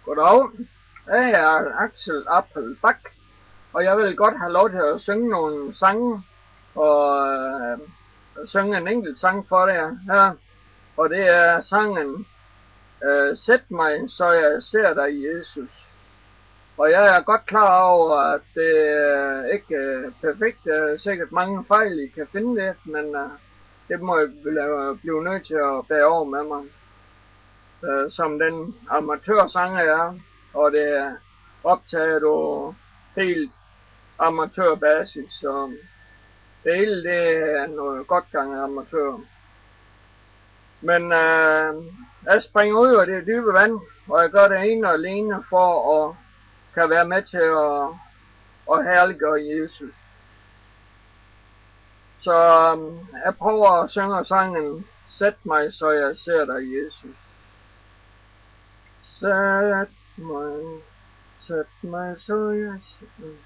Goddag, jeg er Axel Appelbak, og jeg vil godt have lov til at synge nogle sange, og synge en enkelt sang for jer her. Og det er sangen Sæt mig, så jeg ser dig, Jesus. Og jeg er godt klar over, at det er ikke perfekt. Der er sikkert mange fejl, I kan finde det, men det må jeg blive nødt til at bære over med mig. Som den amatørsanger er, og det er optaget på helt amatørbasis, så det hele det er noget godt gang af amatør. Men jeg springer ud af det dybe vand, og jeg gør det ene og alene for at kan være med til at herliggøre Jesus. Så jeg prøver at synge sangen Sæt mig, så jeg ser dig, Jesus. Sæt mig, så jeg ser dig.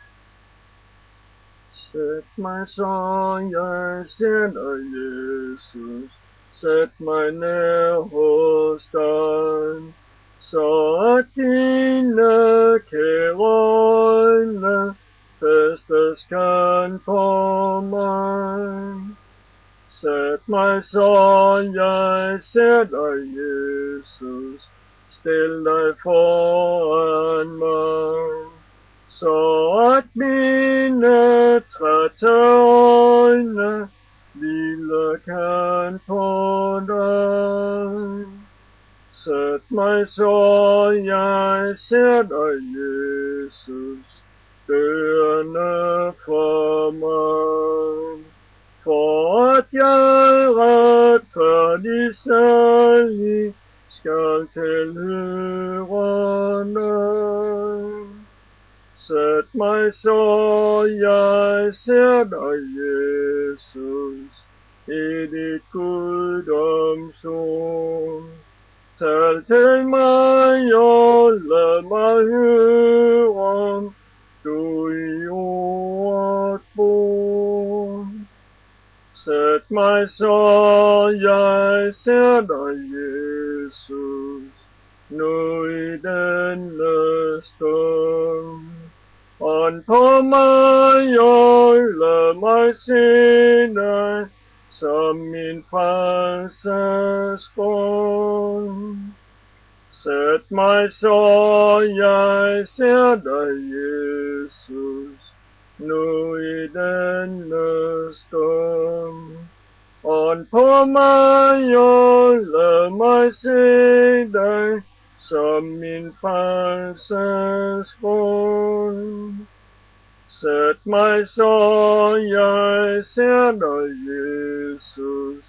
Sæt mig, så jeg ser dig, Jesus. Sæt mig ned hos dig, så at dine kære øjne festes kan på mig. Sæt mig, så jeg ser dig, Jesus. Stil dig foran mig, så at mine trætte øjne hvile kan på dig. Sæt mig, så jeg ser dig, Jesus, døende for mig, for at jeg retfærdig særlig skal tilhøre dig. Sæt mig, så jeg ser dig, Jesus, i dit guddomsord. Tal til mig og lad mig høre, du i ordet bor. Sæt mig, så jeg ser dig, Jesus, nu i denne stund. Ånd på mig og lad mig se dig som min frelses grund. Sæt mig, så jeg ser dig, Jesus, nu i denne stund. Ånd på mig og lad mig se dig som min frelses grund. Sæt mig, så jeg ser dig, Jesus,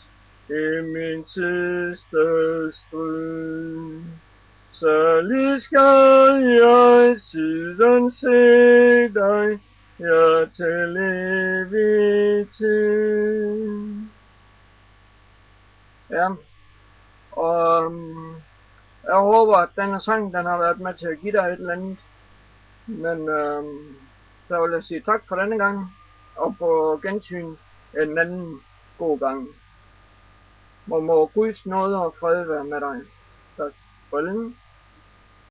i min sidste strid. Særlig skal jeg siden se dig, ja, til evig tid. Ja, og jeg håber, at denne sang den har været med til at give dig et eller andet. Men så vil jeg sige tak for denne gang, og på gensyn en anden god gang. Må Guds nåde og fred være med dig. Tak. Farvel.